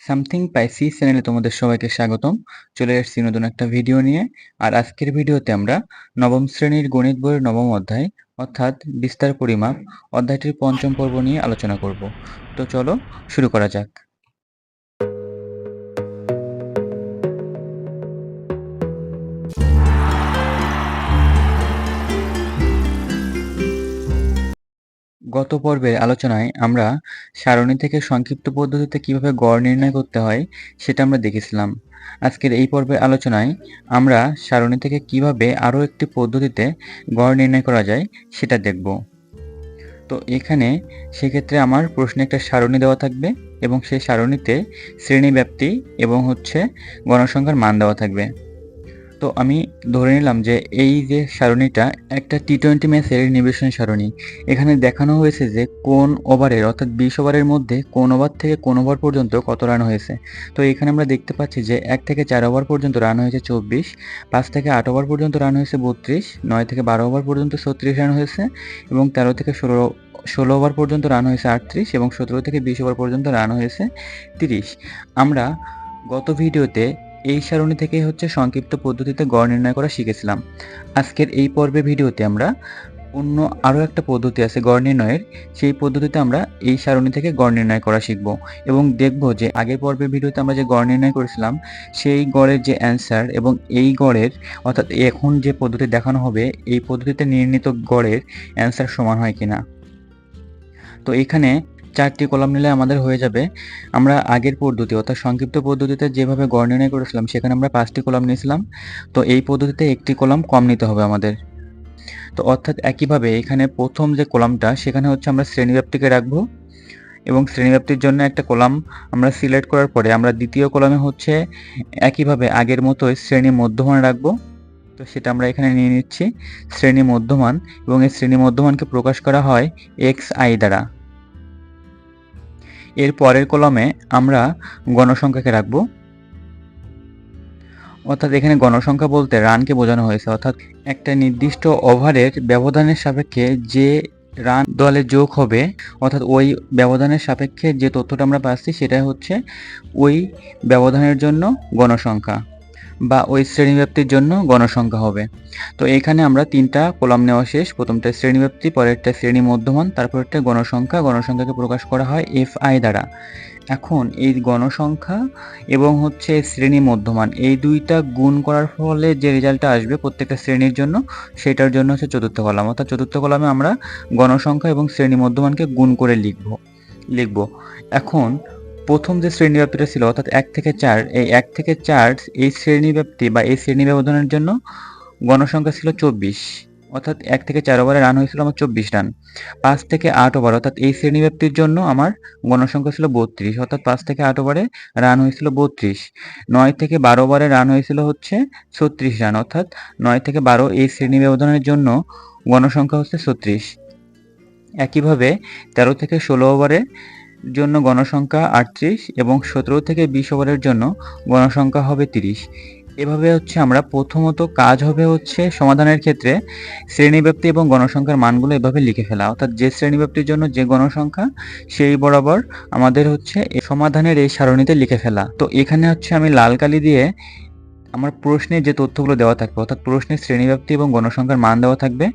Something পাইসি চ্যানেলে তোমাদের সবাইকে স্বাগতম। চলে এসেছি নতুন একটা ভিডিও নিয়ে। আর আজকের ভিডিওতে আমরা নবম শ্রেণীর গণিত বইয়ের নবম অধ্যায় অর্থাৎ বিস্তার পরিমাপ অধ্যায়টির পঞ্চম পর্ব নিয়ে আলোচনা করব। তো চলো শুরু করা যাক। গত পর্বের আলোচনায় আমরা সারণী থেকে সংক্ষিপ্ত পদ্ধতিতে কিভাবে গড় নির্ণয় করতে হয় সেটা আমরা দেখেছিলাম। আজকের এই পর্বের আলোচনায় আমরা সারণী থেকে কিভাবে আরও একটি পদ্ধতিতে গড় নির্ণয় করা যায় সেটা দেখব। তো এখানে সেক্ষেত্রে আমার প্রশ্নে একটা সারণী দেওয়া থাকবে এবং সেই সারণীতে শ্রেণীব্যাপ্তি এবং গণসংখ্যার মান দেওয়া থাকবে। তো আমি ধরে নিলাম যে এই যে সারণীটা একটা টি-20 ম্যাচের নিবেশন সারণী। এখানে দেখানো হয়েছে যে কোন ওভারের অর্থাৎ 20 ওভারের মধ্যে কোন ওভার থেকে কোন ওভার পর্যন্ত কত রান হয়েছে। তো এখানে আমরা দেখতে পাচ্ছি যে 1 থেকে 4 ওভার পর্যন্ত রান হয়েছে 24, 5 থেকে 8 ওভার পর্যন্ত রান হয়েছে 32, 9 থেকে 12 ওভার পর্যন্ত 36 রান হয়েছে এবং 13 থেকে 16 ওভার পর্যন্ত রান হয়েছে 38 এবং 17 থেকে 20 ওভার পর্যন্ত রান হয়েছে 30। আমরা গত ভিডিওতে এই সারণী থেকেই সংক্ষিপ্ত পদ্ধতিতে গড় নির্ণয় করা শিখেছিলাম। আজকের এই পর্বে ভিডিওতে আমরা অন্য আরও একটা পদ্ধতি আছে গড় নির্ণয়ের, সেই পদ্ধতিতে আমরা এই সারণী থেকে গড় নির্ণয় করা শিখব এবং দেখব যে আগের পর্বের ভিডিওতে আমরা যে গড় নির্ণয় করেছিলাম সেই গড়ের যে অ্যান্সার এবং এই গড়ের অর্থাৎ এখন যে পদ্ধতি দেখানো হবে এই পদ্ধতিতে নির্ণীত গড়ের অ্যান্সার সমান হয় কিনা। তো এখানে 4টি কলাম নিলে আমাদের হয়ে যাবে। আমরা আগের পদ্ধতি অর্থাৎ সংক্ষিপ্ত পদ্ধতিতে যেভাবে গড় নির্ণয় করেছিলাম সেখানে আমরা 5টি কলাম নিয়েছিলাম। তো এই পদ্ধতিতে একটি কলাম কম নিতে হবে আমাদের। তো অর্থাৎ একইভাবে এখানে প্রথম যে কলামটা সেখানে আমরা শ্রেণীব্যাপ্তিকে রাখবো এবং শ্রেণীব্যাপ্তির জন্য একটা কলাম আমরা সিলেক্ট করার পরে আমরা দ্বিতীয় কলামে একইভাবে আগের মতোই শ্রেণী মধ্যমান রাখবো। তো সেটা আমরা এখানে নিয়ে নিচ্ছি শ্রেণী মধ্যমান এবং এই শ্রেণী মধ্যমানকে প্রকাশ করা হয় xi দ্বারা। এর পরের কলামে আমরা গণসংখ্যাকে রাখব, অর্থাৎ এখানে গণসংখ্যা বলতে রানকে বোঝানো হয়েছে, অর্থাৎ একটা নির্দিষ্ট ওভারের ব্যবধানের সাপেক্ষে যে রান দলে যোগ হবে অর্থাৎ ওই ব্যবধানের সাপেক্ষে যে তথ্যটা আমরা পাচ্ছি সেটাই ওই ব্যবধানের জন্য গণসংখ্যা বা ওই শ্রেণীব্যাপ্তির জন্য গণসংখ্যা হবে। তো এখানে আমরা 3টা কলাম নেওয়া শেষ। প্রথমটা শ্রেণীব্যাপ্তি, পরেরটা শ্রেণী মধ্যমান, তারপরেরটা গণসংখ্যা। গণসংখ্যাকে প্রকাশ করা হয় fi দ্বারা। এখন এই গণসংখ্যা এবং শ্রেণী মধ্যমান এই দুইটা গুণ করার ফলে যে রেজাল্টটা আসবে প্রত্যেকটা শ্রেণীর জন্য সেটার জন্য চতুর্থ কলাম, অর্থাৎ চতুর্থ কলামে আমরা গণসংখ্যা এবং শ্রেণী মধ্যমানকে গুণ করে লিখব। এখন প্রথম যে শ্রেণীব্যাপ্তিটা ছিল অর্থাৎ 1 থেকে 4, এই 1 থেকে 4 এই শ্রেণীব্যাপ্তি বা এই শ্রেণী ব্যবধানের জন্য গণসংখ্যা ছিল 24, অর্থাৎ 1 থেকে 4 ওভারে রান হয়েছিল আমার 24 রান। 5 থেকে 8 ওভার অর্থাৎ এই শ্রেণীব্যাপ্তির জন্য আমার গণসংখ্যা ছিল 32, অর্থাৎ 5 থেকে 8 ওভারে রান হয়েছিল 32। 9 থেকে 12 ওভারে রান হয়েছিল 36 রান, অর্থাৎ 9 থেকে 12 এই শ্রেণী ব্যবধানের জন্য গণসংখ্যা 36। একইভাবে 13 থেকে 16 ওভারে জন্য গণসংখ্যা 38 এবং 17 থেকে 20 ওভারের জন্য গণসংখ্যা হবে 30। এভাবে আমরা প্রথমত কাজ হবে সমাধানের ক্ষেত্রে শ্রেণীব্যাপ্তি এবং গণসংখ্যার মানগুলো এভাবে লিখে ফেলা, অর্থাৎ যে শ্রেণীব্যাপ্তির জন্য যে গণসংখ্যা সেই বরাবর আমাদের এই সমাধানের এই সারণীতে লিখে ফেলা। তো এখানে আমি লাল কালি দিয়ে আমার প্রশ্নে যে তথ্যগুলো দেওয়া থাকবে অর্থাৎ প্রশ্নের শ্রেণীব্যাপ্তি এবং গণসংখ্যার মান দেওয়া থাকবে,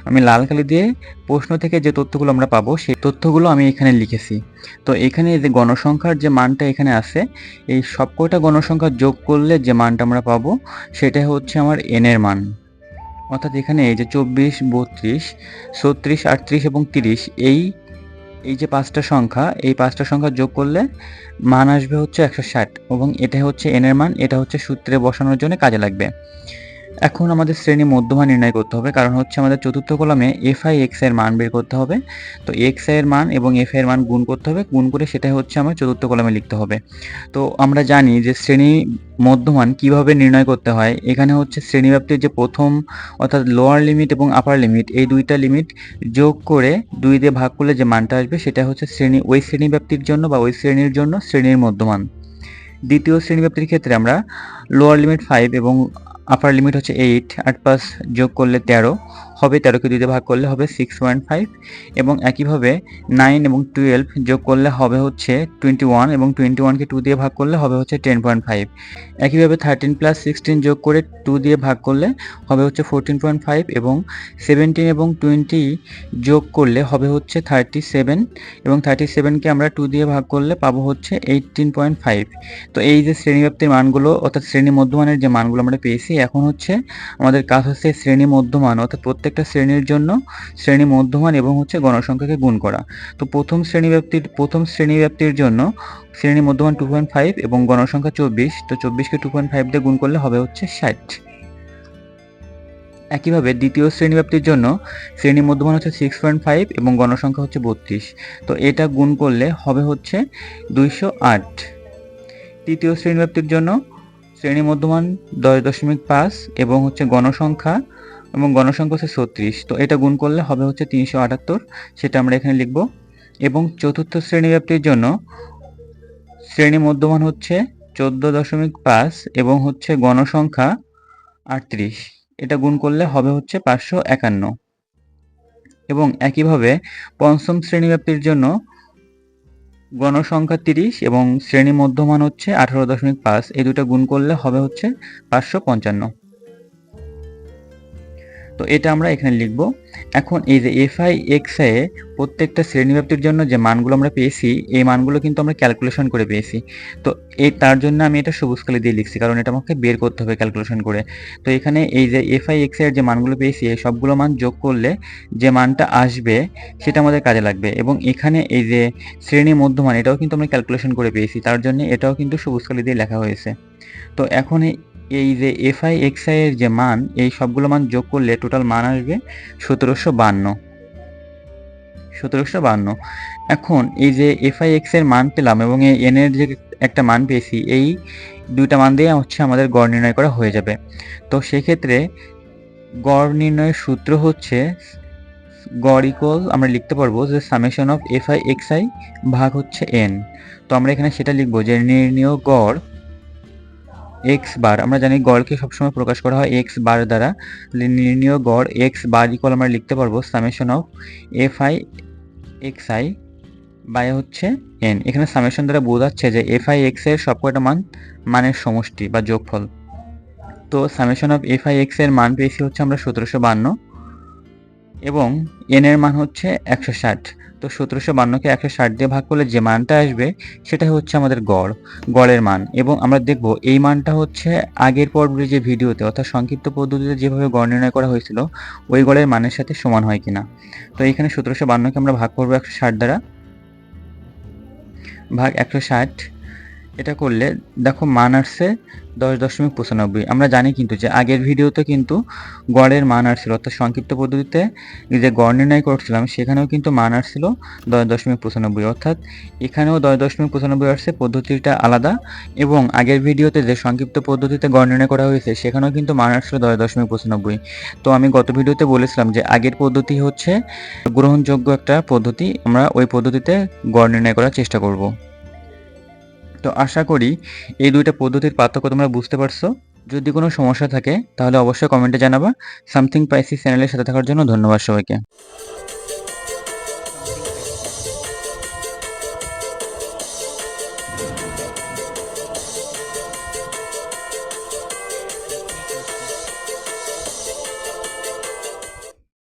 আমি লাল কালি দিয়ে প্রশ্ন থেকে যে তথ্যগুলো আমরা পাবো সেই তথ্যগুলো আমি এখানে লিখেছি। তো এখানে যে গণসংখ্যার যে মানটা এখানে আছে এই সবকটা গণসংখ্যা যোগ করলে যে মানটা আমরা পাবো সেটা আমার n এর মান, অর্থাৎ এখানে এই যে 24, 32, 36, 38 এবং 30 এই যে 5টা সংখ্যা এই 5টা সংখ্যা যোগ করলে মান আসবে 160 এবং এটা n এর মান, এটা সূত্রে বসানোর জন্য কাজে লাগবে। এখন আমাদের শ্রেণী মধ্যমান নির্ণয় করতে হবে, কারণ আমাদের চতুর্থ কলামে fi(x) এর মান বের করতে হবে। তো xi এর মান এবং fi এর মান গুণ করতে হবে, গুণ করে সেটাই আমার চতুর্থ কলামে লিখতে হবে। তো আমরা জানি যে শ্রেণী মধ্যমান কিভাবে নির্ণয় করতে হয়। এখানে শ্রেণীব্যাপ্তির যে প্রথম অর্থাৎ লোয়ার লিমিট এবং আপার লিমিট এই দুইটা লিমিট যোগ করে 2 দিয়ে ভাগ করলে যে মানটা আসবে সেটা ওই শ্রেণীব্যাপ্তির জন্য বা ওই শ্রেণীর জন্য শ্রেণীর মধ্যমান। দ্বিতীয় শ্রেণীব্যাপ্তির ক্ষেত্রে আমরা লোয়ার লিমিট 5 এবং আপার লিমিট 8, 8 প্লাস যোগ করলে 13 হবে 13কে 2 দিয়ে ভাগ করলে হবে 6.5 এবং একইভাবে 9 এবং 12 যোগ করলে হবে হচ্ছে 21 এবং 21কে 2 দিয়ে ভাগ করলে হবে হচ্ছে 10.5। একইভাবে 13 প্লাস 16 যোগ করে 2 দিয়ে ভাগ করলে হবে হচ্ছে 14.5 এবং 17 এবং 20 যোগ করলে হবে হচ্ছে 37 এবং 37কে আমরা 2 দিয়ে ভাগ করলে পাবো হচ্ছে 18.5। তো এই যে শ্রেণীব্যাপ্তির মানগুলো অর্থাৎ শ্রেণী মধ্যমানের যে মানগুলো আমরা পেয়েছি, এখন হচ্ছে আমাদের কাজ হচ্ছে শ্রেণী মধ্যমান অর্থাৎ প্রত্যেকটা শ্রেণীর জন্য শ্রেণী মধ্যমান এবং হচ্ছে গণসংখ্যাকে গুণ করা। তো প্রথম শ্রেণীব্যাপ্তির জন্য শ্রেণী মধ্যমান 2.5 এবং গণসংখ্যা 24। তো 24কে 2.5 দিয়ে গুণ করলে হবে হচ্ছে 60। একইভাবে দ্বিতীয় শ্রেণীব্যাপ্তির জন্য শ্রেণী মধ্যমান হচ্ছে 6.5 এবং গণসংখ্যা হচ্ছে 32। তো এটা গুণ করলে হবে হচ্ছে 208। তৃতীয় শ্রেণীব্যাপ্তির জন্য শ্রেণী মধ্যমান 10.5 এবং হচ্ছে গণসংখ্যা হচ্ছে 36। তো এটা গুণ করলে হবে হচ্ছে 378, সেটা আমরা এখানে লিখব। এবং চতুর্থ শ্রেণীব্যাপ্তির জন্য শ্রেণী মধ্যমান হচ্ছে 14.5 এবং হচ্ছে গণসংখ্যা 38, এটা গুণ করলে হবে হচ্ছে 551। এবং একইভাবে পঞ্চম শ্রেণীব্যাপ্তির জন্য গণসংখ্যা 30 এবং শ্রেণী মধ্যমান হচ্ছে 18.5, এই দুটো গুণ করলে হবে হচ্ছে 555। তো এটা আমরা এখানে লিখব। এখন এই যে এফআই এক্সআই এ প্রত্যেকটা শ্রেণীব্যাপ্তির জন্য যে মানগুলো আমরা পেয়েছি, এই মানগুলো কিন্তু আমরা ক্যালকুলেশন করে পেয়েছি। তো তার জন্য আমি এটা সবুজ কালি দিয়ে লিখছি, কারণ এটা আমাকে বের করতে হবে ক্যালকুলেশন করে। তো এখানে এই যে এফআই এক্সআই এর যে মানগুলো পেয়েছি, এই সবগুলো মান যোগ করলে যে মানটা আসবে সেটা আমাদের কাজে লাগবে। এবং এখানে এই যে শ্রেণী মধ্যমান, এটাও কিন্তু আমরা ক্যালকুলেশন করে পেয়েছি, তার জন্য এটাও কিন্তু সবুজ কালি দিয়ে লেখা হয়েছে। তো এখন এই যে এফআই এক্সআই এর যে মান, এই সবগুলো মান যোগ করলে টোটাল মান আসবে 1752। এখন এই যে এফআই এক্স এর মান পেলাম এবং এই এন এর যে একটা মান পেয়েছি, এই দুইটা মান দিয়ে হচ্ছে আমাদের গড় নির্ণয় করা হয়ে যাবে। তো সেক্ষেত্রে গড় নির্ণয়ের সূত্র হচ্ছে গড় ইকুয়াল আমরা লিখতে পারবো যে সামেশন অফ এফআই এক্সআই ভাগ হচ্ছে এন। তো আমরা এখানে সেটা লিখবো যে নির্ণীয় গড় এক্স বার, আমরা জানি গড়কে সবসময় প্রকাশ করা হয় এক্স বার দ্বারা। নির্ণীয় গড় এক্স বার ইকুয়াল আমরা লিখতে পারবো summation of FI XI by হচ্ছে এন। এখানে সামেশন দ্বারা বোঝাচ্ছে যে এফআই এক্স এর সবকটা মানের সমষ্টি বা যোগফল। তো সামেশন অফ এফআই এক্স এর মান পেয়েছি হচ্ছে আমরা 1752 এবং এন এর মান হচ্ছে 160। তো 1752কে 160 দিয়ে ভাগ করলে যে মানটা আসবে সেটা হচ্ছে আমাদের গড়ের মান। এবং আমরা দেখব এই মানটা হচ্ছে আগের পর্বের যে ভিডিওতে অর্থাৎ সংক্ষিপ্ত পদ্ধতিতে যেভাবে গড় নির্ণয় করা হয়েছিল ওই গড়ের মানের সাথে সমান হয় কিনা। তো এখানে 1752কে আমরা ভাগ করবো 160 দ্বারা, ভাগ 160, এটা করলে দেখো মান আসছে 10.95। আমরা জানি কিন্তু যে আগের ভিডিওতে কিন্তু গড়ের মান আসছিল অর্থাৎ সংক্ষিপ্ত পদ্ধতিতে যে গড় নির্ণয় করছিলাম সেখানেও কিন্তু মান আসছিল 10.95, অর্থাৎ এখানেও 10.95 আসছে, পদ্ধতিটা আলাদা। এবং আগের ভিডিওতে যে সংক্ষিপ্ত পদ্ধতিতে গড় নির্ণয় করা হয়েছে সেখানেও কিন্তু মান আসছিল 10.95। তো আমি গত ভিডিওতে বলেছিলাম যে আগের পদ্ধতি হচ্ছে গ্রহণযোগ্য একটা পদ্ধতি, আমরা ওই পদ্ধতিতে গড় নির্ণয় করার চেষ্টা করব। তো আশা করি এই দুইটা পদ্ধতির পার্থক্য তোমরা বুঝতে পারছো। যদি কোনো সমস্যা থাকে তাহলে অবশ্যই কমেন্টে জানাবা। সামথিং পাইসি চ্যানেলের সাথে থাকার জন্য ধন্যবাদ সবাইকে।